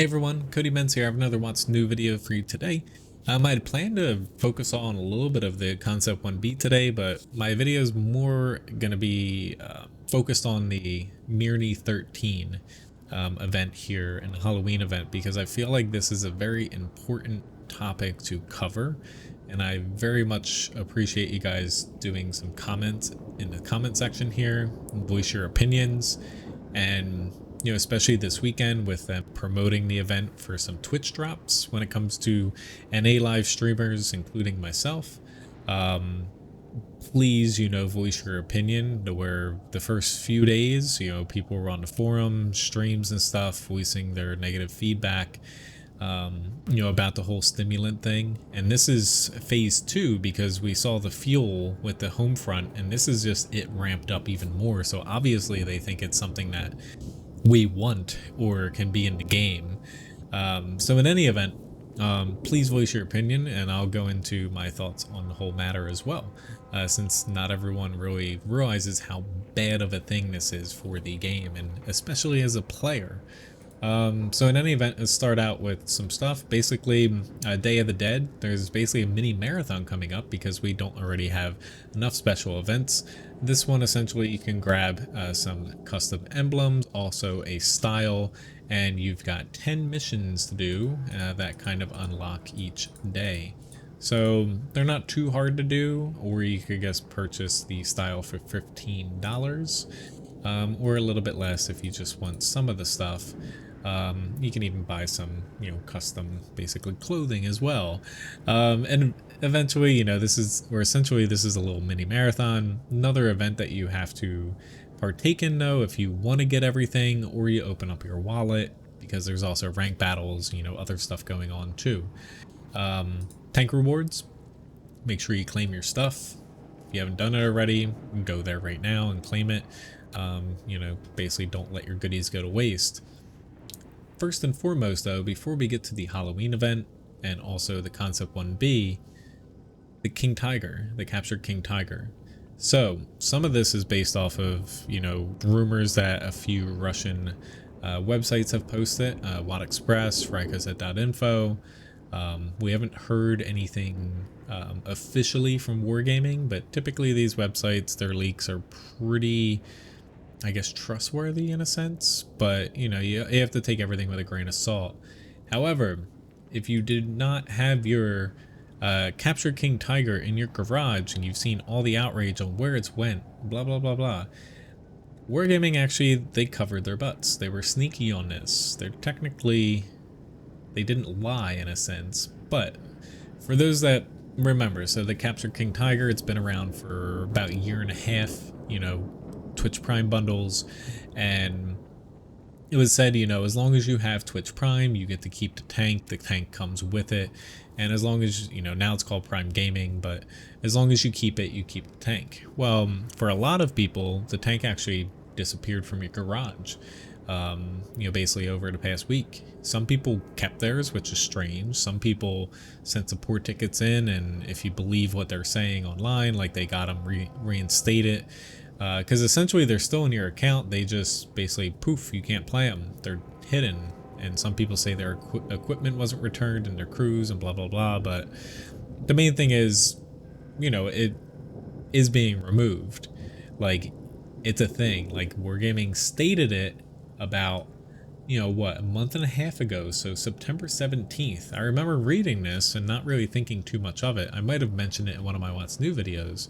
Hey everyone, Cody Menz here. I have another WoT's new video for you today. I had planned to focus on a little bit of the Concept 1B today, but my video is more going to be focused on the Mirny-13 event here and the Halloween event, because I feel like this is a very important topic to cover, and I very much appreciate you guys doing some comments in the comment section here, voice your opinions, and especially this weekend with them promoting the event for some Twitch drops when it comes to NA live streamers, including myself. Please, voice your opinion. To where the first few days, people were on the forum, streams and stuff, voicing their negative feedback, about the whole stimulant thing. And this is phase 2 because we saw the fuel with the home front, and this is just it ramped up even more. So obviously they think it's something that we want or can be in the game. So in any event, please voice your opinion, and I'll go into my thoughts on the whole matter as well, since not everyone really realizes how bad of a thing this is for the game, and especially as a player. So in any event, let's start out with some stuff. Basically, Day of the Dead, there's basically a mini marathon coming up because we don't already have enough special events. This one, essentially, you can grab some custom emblems, also a style, and you've got 10 missions to do that kind of unlock each day. So they're not too hard to do, or you could just purchase the style for $15, or a little bit less if you just want some of the stuff. You can even buy some, custom, basically, clothing as well. And eventually, this is a little mini marathon. Another event that you have to partake in, though, if you want to get everything, or you open up your wallet, because there's also rank battles, other stuff going on too. Tank rewards, make sure you claim your stuff. If you haven't done it already, go there right now and claim it. Basically don't let your goodies go to waste. First and foremost, though, before we get to the Halloween event and also the Concept 1B, the King Tiger, the captured King Tiger. So some of this is based off of, rumors that a few Russian websites have posted, WoT Express, Rykazet.info. We haven't heard anything officially from Wargaming, but typically these websites, their leaks are pretty, I guess, trustworthy in a sense, but you have to take everything with a grain of salt. However, if you did not have your captured King Tiger in your garage and you've seen all the outrage on where it's went, blah blah blah blah, Wargaming actually, they covered their butts. They were sneaky on this. They didn't lie in a sense. But for those that remember, so the captured King Tiger, it's been around for about a year and a half, Twitch Prime bundles, and it was said, as long as you have Twitch Prime, you get to keep the tank comes with it, and as long as, now it's called Prime Gaming, but as long as you keep it, you keep the tank. Well, for a lot of people, the tank actually disappeared from your garage, basically over the past week. Some people kept theirs, which is strange. Some people sent support tickets in, and if you believe what they're saying online, like they got them reinstated. Because essentially they're still in your account, they just basically poof, you can't play them, they're hidden. And some people say their equipment wasn't returned and their crews and blah blah blah, but the main thing is, it is being removed. Like, it's a thing. Like, Wargaming stated it about, a month and a half ago, so September 17th. I remember reading this and not really thinking too much of it. I might have mentioned it in one of my WoT's new videos.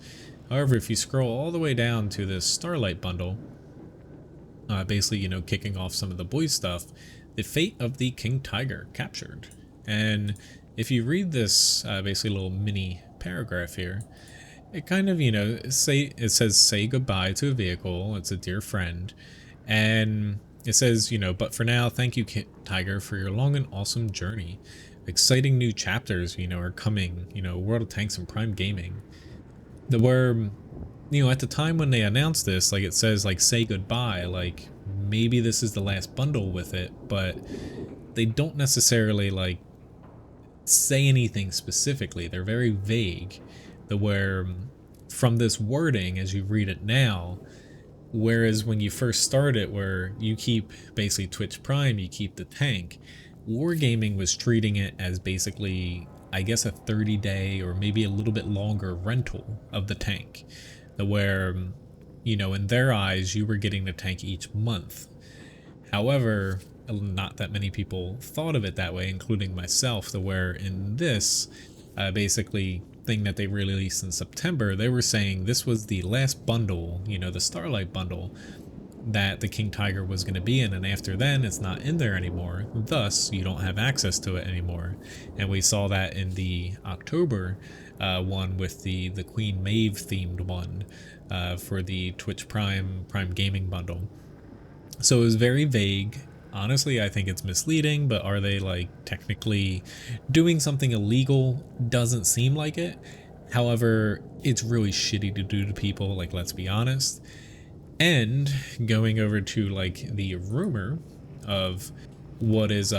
However, if you scroll all the way down to this Starlight bundle, basically, kicking off some of the boys stuff, the fate of the King Tiger captured. And if you read this basically little mini paragraph here, it kind of, it says say goodbye to a vehicle. It's a dear friend. And it says, but for now, thank you, King Tiger, for your long and awesome journey. Exciting new chapters, are coming, World of Tanks and Prime Gaming. Where, at the time when they announced this, like, it says, like, say goodbye, like, maybe this is the last bundle with it, but they don't necessarily, like, say anything specifically. They're very vague. Where, from this wording, as you read it now, whereas when you first start it, where you keep, basically, Twitch Prime, you keep the tank, Wargaming was treating it as basically, I guess, a 30-day or maybe a little bit longer rental of the tank, where, you know, in their eyes, you were getting the tank each month. However, not that many people thought of it that way, including myself, where in this basically thing that they released in September, they were saying this was the last bundle, you know, the Starlight bundle, that the King Tiger was going to be in, and after then it's not in there anymore, thus you don't have access to it anymore. And we saw that in the October one with the Queen Maeve themed one for the Twitch Prime Gaming Bundle. So it was very vague. Honestly, I think it's misleading, but are they like technically doing something illegal? Doesn't seem like it. However, it's really shitty to do to people, like, let's be honest. And going over to like the rumor of what is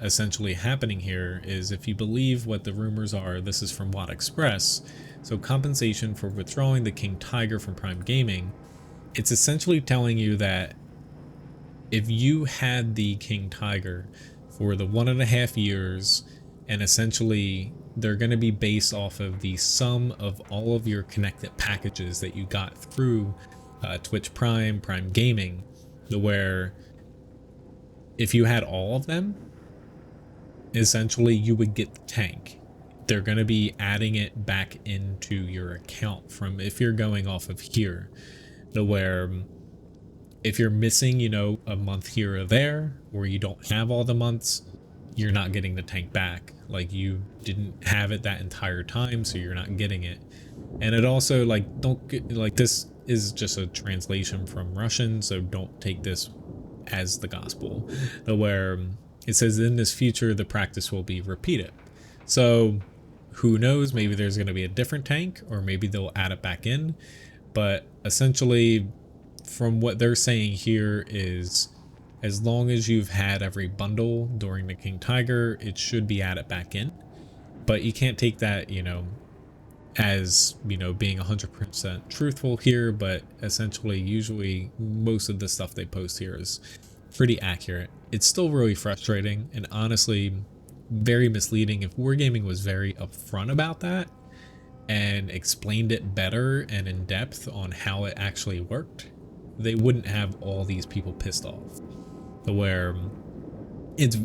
essentially happening here is, if you believe what the rumors are, this is from WoT Express. So compensation for withdrawing the King Tiger from Prime Gaming, it's essentially telling you that if you had the King Tiger for the 1.5 years, and essentially they're going to be based off of the sum of all of your connected packages that you got through Twitch Prime Gaming, where if you had all of them, essentially you would get the tank. They're going to be adding it back into your account from, if you're going off of here, where if you're missing, you know, a month here or there, or you don't have all the months, you're not getting the tank back. Like, you didn't have it that entire time, so you're not getting it. And it also, like, don't get, like, this is just a translation from Russian, so don't take this as the gospel, where it says in this future the practice will be repeated. So who knows, maybe there's going to be a different tank, or maybe they'll add it back in. But essentially, from what they're saying here, is as long as you've had every bundle during the King Tiger, it should be added back in. But you can't take that, you know, as, you know, being 100% truthful here, but essentially usually most of the stuff they post here is pretty accurate. It's still really frustrating and honestly very misleading. If Wargaming was very upfront about that and explained it better and in depth on how it actually worked, they wouldn't have all these people pissed off. Where it's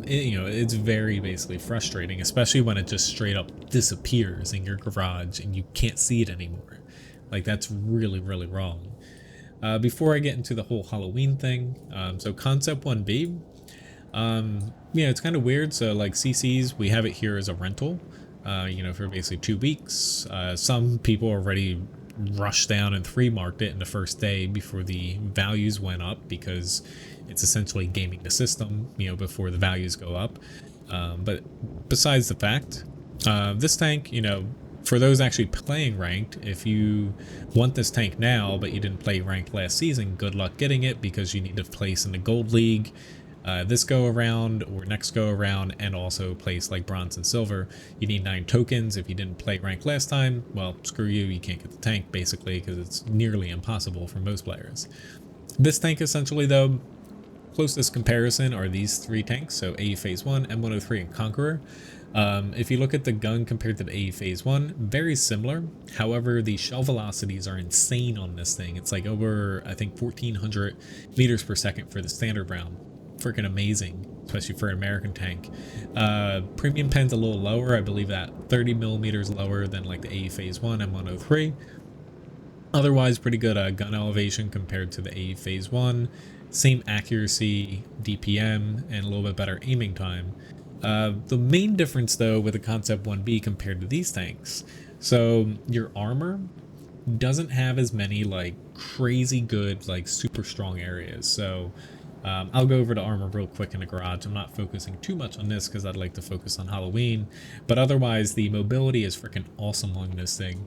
very basically frustrating, especially when it just straight up disappears in your garage and you can't see it anymore. Like, that's really, really wrong. Before I get into the whole Halloween thing, so Concept 1B, yeah, it's kind of weird. So like CCs, we have it here as a rental, you know, for basically 2 weeks. Some people already rushed down and 3-marked it in the first day before the values went up, because it's essentially gaming the system, you know, before the values go up. But besides the fact, this tank, you know, for those actually playing ranked, if you want this tank now but you didn't play ranked last season, good luck getting it, because you need to place in the gold league this go around or next go around, and also place like bronze and silver. You need 9 tokens. If you didn't play ranked last time, well, screw you, you can't get the tank basically, because it's nearly impossible for most players. This tank essentially, though, closest comparison are these 3 tanks, so AE Phase 1, M103, and Conqueror. If you look at the gun compared to the AE Phase 1, very similar. However, the shell velocities are insane on this thing. It's like over, I think, 1400 meters per second for the standard round. Freaking amazing, especially for an American tank. Premium pen's a little lower. I believe that 30 millimeters lower than like the AE Phase 1 M103. Otherwise, pretty good gun elevation compared to the AE Phase 1. Same accuracy, DPM, and a little bit better aiming time. The main difference, though, with the Concept 1B compared to these tanks, so your armor doesn't have as many like crazy good, like super strong areas. So I'll go over to armor real quick in the garage. I'm not focusing too much on this because I'd like to focus on Halloween, but otherwise the mobility is freaking awesome on this thing.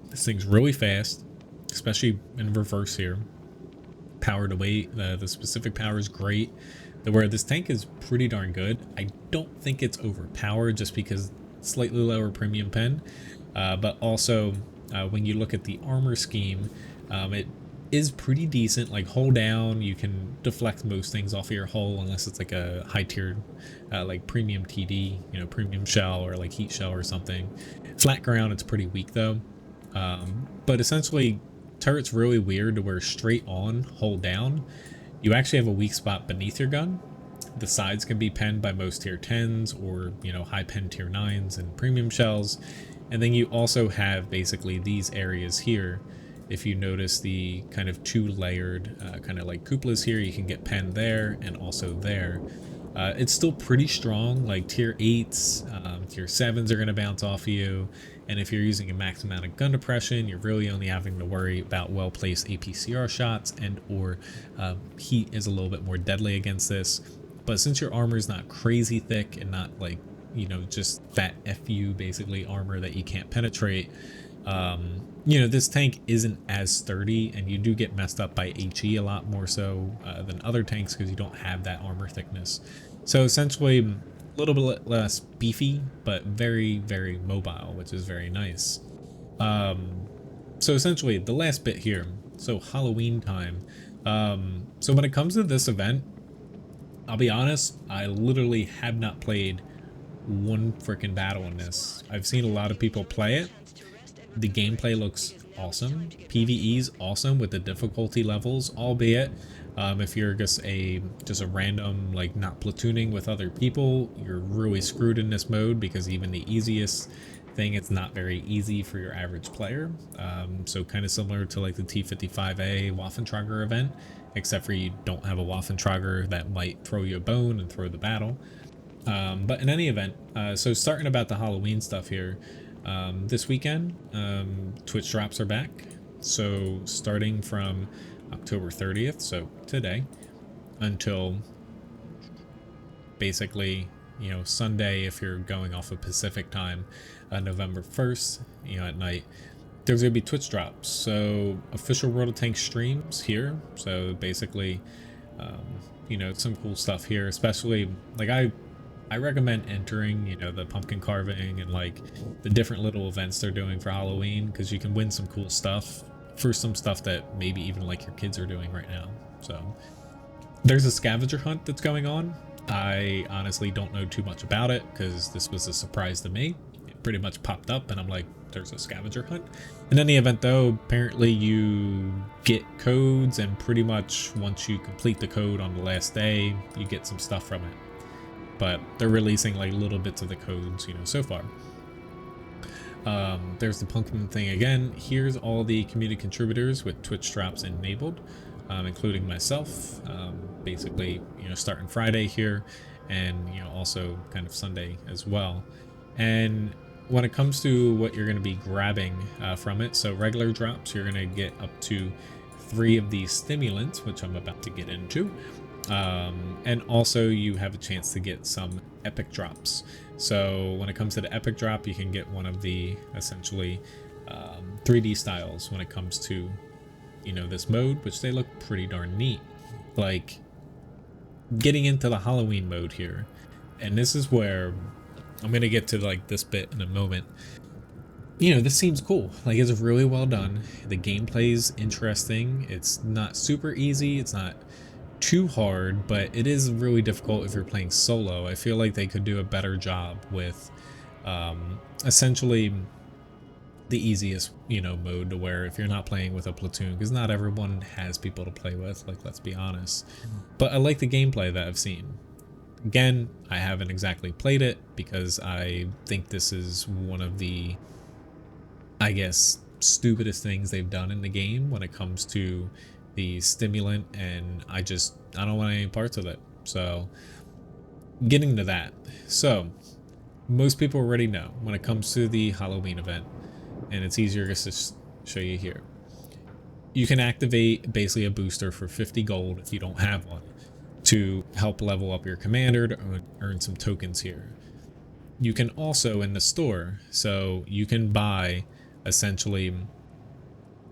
This thing's really fast, especially in reverse here. Power to weight, the specific power is great. Where this tank is pretty darn good. I don't think it's overpowered just because slightly lower premium pen, but also when you look at the armor scheme, it is pretty decent. Like hull down, you can deflect most things off of your hull unless it's like a high tier, like premium TD, you know, premium shell or like heat shell or something. Flat ground, it's pretty weak though. But essentially, turret's really weird to where straight on, hold down, you actually have a weak spot beneath your gun. The sides can be penned by most tier 10s or, you know, high pen tier 9s and premium shells. And then you also have basically these areas here. If you notice the kind of two layered kind of like cupolas here, you can get penned there and also there. It's still pretty strong, like tier 8s, tier 7s are going to bounce off of you. And if you're using a max amount of gun depression, you're really only having to worry about well-placed APCR shots, and or heat is a little bit more deadly against this. But since your armor is not crazy thick and not like, you know, just fat FU basically armor that you can't penetrate, you know, this tank isn't as sturdy, and you do get messed up by HE a lot more so than other tanks because you don't have that armor thickness. So essentially a little bit less beefy, but very, very mobile, which is very nice. So essentially the last bit here, so Halloween time. So when it comes to this event, I'll be honest, I literally have not played one freaking battle in this. I've seen a lot of people play it. The gameplay looks awesome. PvE's awesome with the difficulty levels, albeit if you're just a random, like, not platooning with other people, you're really screwed in this mode because even the easiest thing, it's not very easy for your average player. So kind of similar to like the T55A Waffentrager event, except for you don't have a Waffentrager that might throw you a bone and throw the battle. But in any event, so starting about the Halloween stuff here, this weekend, Twitch drops are back. So starting from October 30th, so today, until basically, you know, Sunday if you're going off of Pacific time, November 1st, you know, at night, there's gonna be Twitch drops. So official World of Tanks streams here. So basically, you know, some cool stuff here, especially like I recommend entering, you know, the pumpkin carving and like the different little events they're doing for Halloween, because you can win some cool stuff for some stuff that maybe even like your kids are doing right now. So there's a scavenger hunt that's going on. I honestly don't know too much about it because this was a surprise to me. It pretty much popped up and I'm like, there's a scavenger hunt. In any event though, apparently you get codes, and pretty much once you complete the code on the last day, you get some stuff from it. But they're releasing like little bits of the codes, you know, so far. There's the pumpkin thing again. Here's all the community contributors with Twitch drops enabled, including myself. Basically, you know, starting Friday here, and you know, also kind of Sunday as well. And when it comes to what you're going to be grabbing from it, so regular drops, you're going to get up to 3 of these stimulants, which I'm about to get into. And also you have a chance to get some epic drops. So when it comes to the epic drop, you can get one of the essentially 3D styles when it comes to, you know, this mode, which they look pretty darn neat. Like getting into the Halloween mode here, and this is where I'm gonna get to like this bit in a moment. You know, this seems cool. Like, it's really well done. The gameplay's interesting. It's not super easy. It's not too hard, but it is really difficult if you're playing solo. I feel like they could do a better job with essentially the easiest, you know, mode, to where if you're not playing with a platoon, because not everyone has people to play with, like, let's be honest. But I like the gameplay that I've seen. Again, I haven't exactly played it because I think this is one of the, I guess, stupidest things they've done in the game when it comes to the stimulant, and I don't want any parts of it. So getting to that, so most people already know when it comes to the Halloween event, and it's easier just to show you here, you can activate basically a booster for 50 gold if you don't have one, to help level up your commander to earn some tokens here. You can also in the store, so you can buy essentially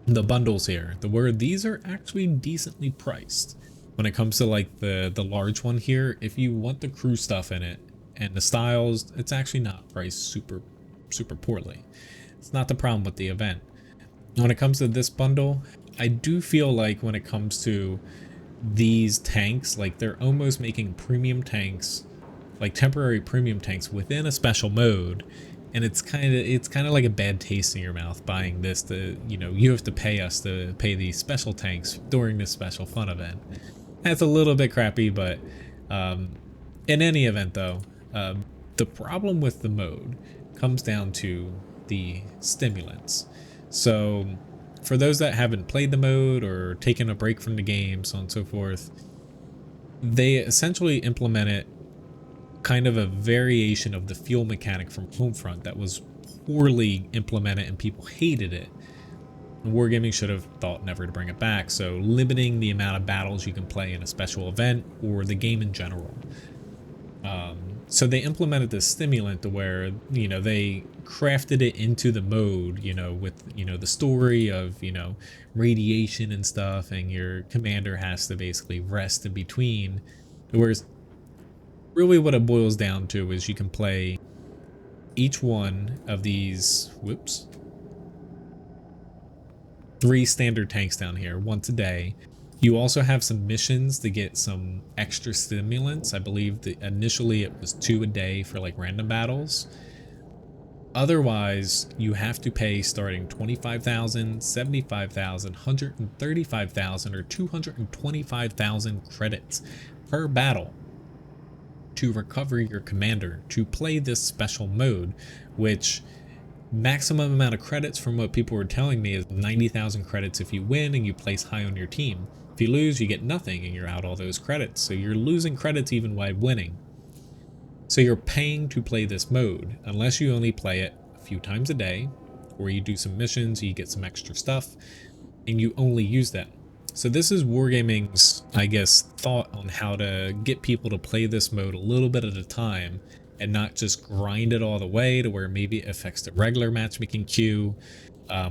the bundles here, where these are actually decently priced. When it comes to like the large one here, if you want the crew stuff in it and the styles, it's actually not priced super poorly. It's not the problem with the event. When it comes to this bundle, I do feel like when it comes to these tanks, like they're almost making premium tanks, like temporary premium tanks within a special mode, and it's kind of like a bad taste in your mouth buying this. You have to pay us to pay these special tanks during this special fun event. That's a little bit crappy, but in any event though, the problem with the mode comes down to the stimulants. So for those that haven't played the mode or taken a break from the game, so on and so forth, they essentially implemented kind of a variation of the fuel mechanic from Homefront that was poorly implemented and people hated it. Wargaming should have thought never to bring it back, so limiting the amount of battles you can play in a special event or the game in general. So they implemented this stimulant to where, they crafted it into the mode, with, the story of, radiation and stuff, and your commander has to basically rest in between. Whereas really what it boils down to is you can play each one of these, 3 standard tanks down here once a day. You also have some missions to get some extra stimulants. I believe that initially it was 2 a day for like random battles. Otherwise, you have to pay starting 25,000, 75,000, 135,000, or 225,000 credits per battle to recover your commander to play this special mode, which maximum amount of credits from what people were telling me is 90,000 credits if you win and you place high on your team. If you lose, you get nothing and you're out all those credits. So you're losing credits even while winning. So you're paying to play this mode unless you only play it a few times a day, or you do some missions, you get some extra stuff, and you only use that. So this is Wargaming's, I guess, thought on how to get people to play this mode a little bit at a time and not just grind it all the way to where maybe it affects the regular matchmaking queue,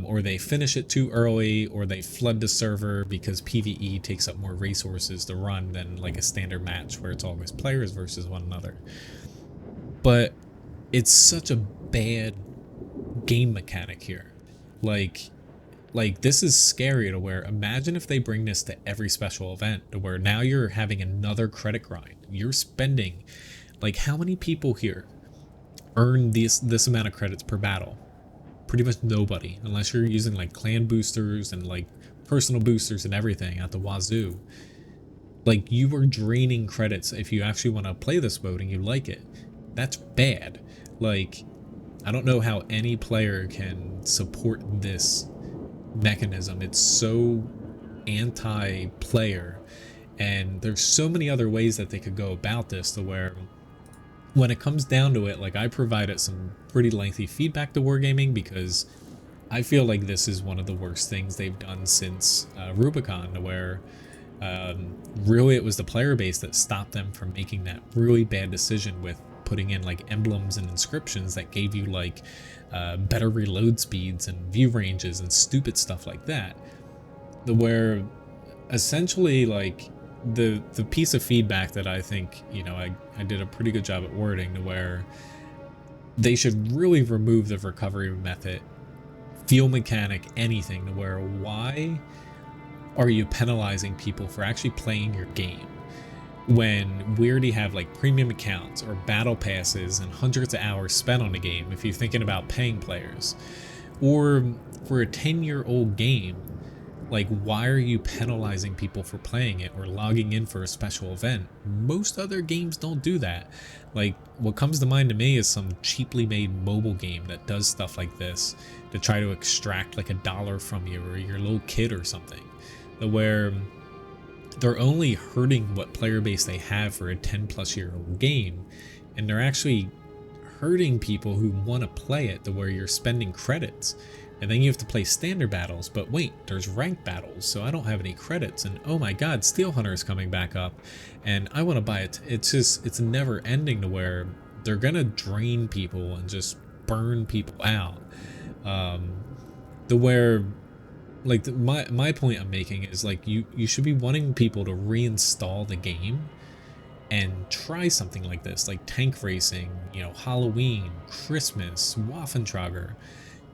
or they finish it too early, or they flood the server because PvE takes up more resources to run than like a standard match where it's always players versus one another. But it's such a bad game mechanic here. Like this is scary to where, imagine if they bring this to every special event to where now you're having another credit grind. You're spending, like, how many people here earn this amount of credits per battle? Pretty much nobody, unless you're using like clan boosters and like personal boosters and everything at the wazoo. Like, you are draining credits if you actually want to play this mode and you like it. That's bad. Like, I don't know how any player can support this mechanism. It's so anti-player, and there's so many other ways that they could go about this to where, when it comes down to it, like, I provided some pretty lengthy feedback to Wargaming because I feel like this is one of the worst things they've done since Rubicon, to where really it was the player base that stopped them from making that really bad decision with putting in like emblems and inscriptions that gave you like better reload speeds and view ranges and stupid stuff like that. Where essentially, like, the piece of feedback that I think, I did a pretty good job at wording, to where they should really remove the recovery method, fuel mechanic, anything, to where, why are you penalizing people for actually playing your game when we already have like premium accounts or battle passes and hundreds of hours spent on the game if you're thinking about paying players? Or for a 10-year-old game, like, why are you penalizing people for playing it or logging in for a special event? Most other games don't do that. Like, what comes to mind to me is some cheaply made mobile game that does stuff like this to try to extract like $1 from you or your little kid or something, where they're only hurting what player base they have for a 10-plus-year-old game, and they're actually hurting people who want to play it, to where you're spending credits and then you have to play standard battles, but wait, there's ranked battles, so I don't have any credits, and oh my god, Steel Hunter is coming back up and I want to buy it. It's never ending, to where they're gonna drain people and just burn people out. To where, like, my point I'm making is, like, you should be wanting people to reinstall the game and try something like this, like tank racing, Halloween, Christmas, Waffentrager.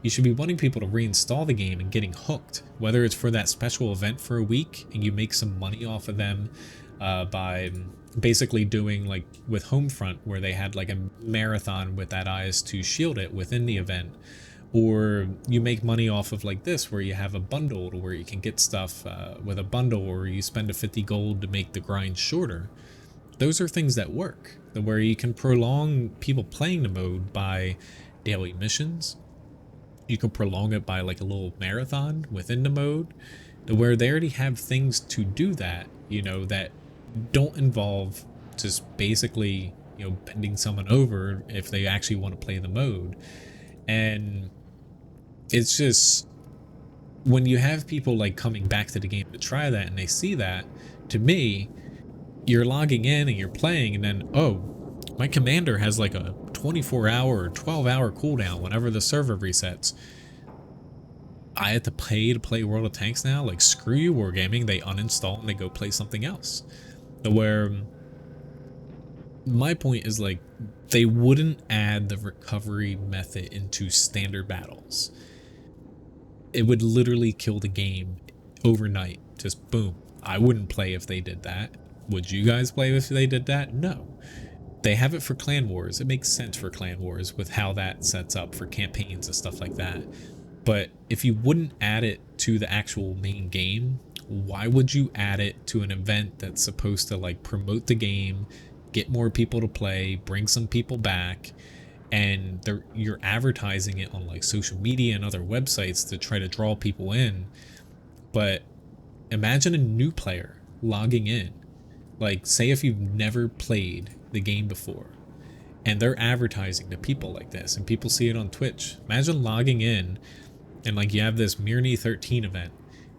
You should be wanting people to reinstall the game and getting hooked, whether it's for that special event for a week and you make some money off of them by basically doing like with Homefront, where they had like a marathon with that IS-2 shield it within the event, or you make money off of like this where you have a bundle to where you can get stuff with a bundle, or you spend a 50 gold to make the grind shorter. Those are things that work, where you can prolong people playing the mode by daily missions. You can prolong it by like a little marathon within the mode, to where they already have things to do that, you know, that don't involve just basically, you know, bending someone over if they actually want to play the mode. And it's just, when you have people like coming back to the game to try that and they see that, to me, you're logging in and you're playing, and then, oh, my commander has like a 24-hour or 12-hour cooldown whenever the server resets. I had to pay to play World of Tanks now? Like, screw you, Wargaming. They uninstall and they go play something else. Where my point is, like, they wouldn't add the recovery method into standard battles. It would literally kill the game overnight. Just boom. I wouldn't play if they did that. Would you guys play if they did that? No. They have it for clan wars. It makes sense for clan wars with how that sets up for campaigns and stuff like that. But if you wouldn't add it to the actual main game, why would you add it to an event that's supposed to like promote the game, get more people to play, bring some people back, and you're advertising it on like social media and other websites to try to draw people in. But imagine a new player logging in. Like, say if you've never played the game before and they're advertising to people like this and people see it on Twitch. Imagine logging in and like you have this Mirny-13 event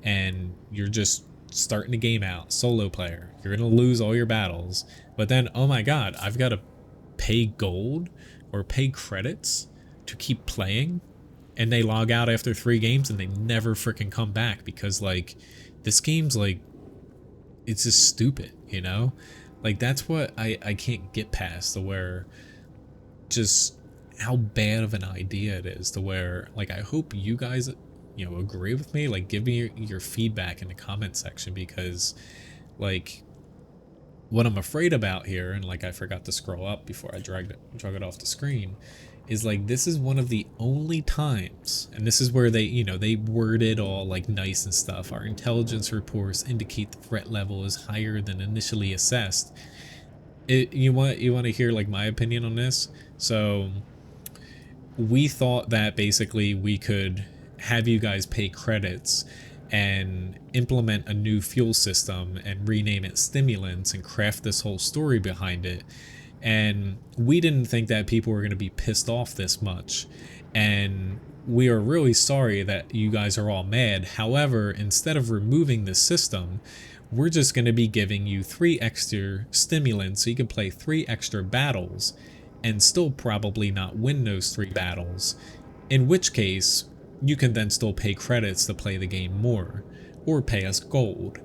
and you're just starting the game out, solo player. You're going to lose all your battles. But then, oh my god, I've got to pay gold or pay credits to keep playing. And they log out after 3 games and they never freaking come back because like this game's like, it's just stupid, you know? Like, that's what I can't get past, to where just how bad of an idea it is, to where like I hope you guys, you know, agree with me. Like, give me your feedback in the comment section, because like what I'm afraid about here, and like I forgot to scroll up before I drug it off the screen, is like this is one of the only times, and this is where they, you know, they word it all like nice and stuff. Our intelligence reports indicate the threat level is higher than initially assessed. You want to hear like my opinion on this? So we thought that basically we could have you guys pay credits and implement a new fuel system and rename it Stimulants and craft this whole story behind it. And we didn't think that people were going to be pissed off this much. And we are really sorry that you guys are all mad. However, instead of removing the system, we're just going to be giving you 3 extra stimulants so you can play 3 extra battles and still probably not win those 3 battles. In which case, you can then still pay credits to play the game more, or pay us gold.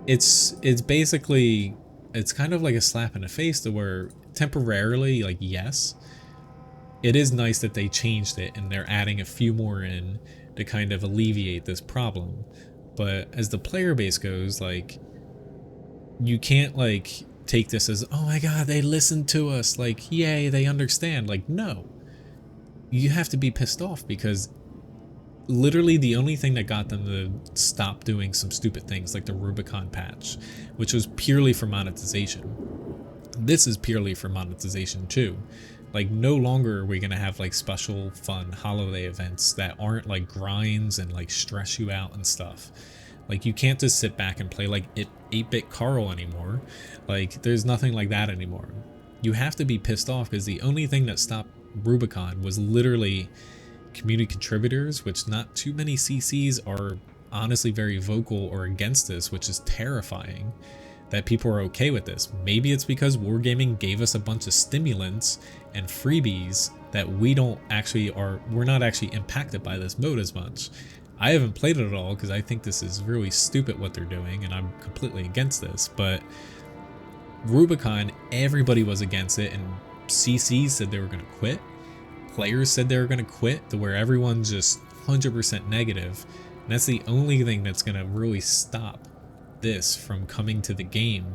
It's basically, it's kind of like a slap in the face, to where temporarily, like, yes, it is nice that they changed it and they're adding a few more in to kind of alleviate this problem. But as the player base goes, like, you can't like take this as, oh my god, they listened to us, like, yay, they understand. Like, no, you have to be pissed off, because literally the only thing that got them to stop doing some stupid things like the Rubicon patch, which was purely for monetization. This is purely for monetization too. Like, no longer are we going to have like special fun holiday events that aren't like grinds and like stress you out and stuff. Like, you can't just sit back and play like 8-bit Carl anymore. Like, there's nothing like that anymore. You have to be pissed off, because the only thing that stopped Rubicon was literally community contributors, which not too many CCs are honestly very vocal or against this, which is terrifying that people are okay with this. Maybe it's because Wargaming gave us a bunch of stimulants and freebies that we're not actually impacted by this mode as much. I haven't played it at all because I think this is really stupid what they're doing, and I'm completely against this. But Rubicon, everybody was against it, and CC said they were going to quit. players said they were going to quit, to where everyone's just 100% negative. And that's the only thing that's going to really stop this from coming to the game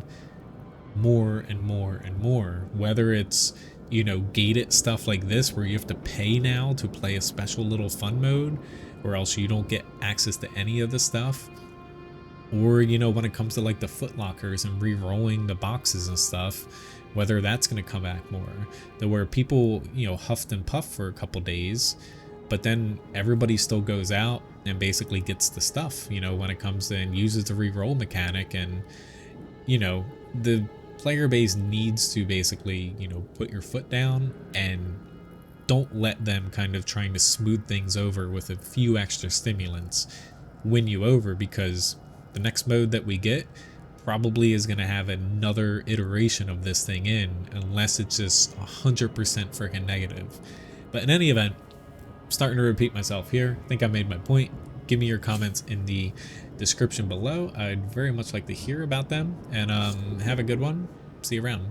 more and more and more. Whether it's, you know, gated stuff like this where you have to pay now to play a special little fun mode, or else you don't get access to any of the stuff. Or, you know, when it comes to like the footlockers and re-rolling the boxes and stuff, whether that's going to come back more, to where people, you know, huffed and puffed for a couple days, but then everybody still goes out and basically gets the stuff, you know, when it comes to and uses the re-roll mechanic. And, you know, the player base needs to basically, you know, put your foot down and don't let them kind of trying to smooth things over with a few extra stimulants win you over, because the next mode that we get probably is going to have another iteration of this thing in, unless it's just 100% freaking negative. But in any event, I'm starting to repeat myself here. I think I made my point. Give me your comments in the description below. I'd very much like to hear about them, and have a good one. See you around.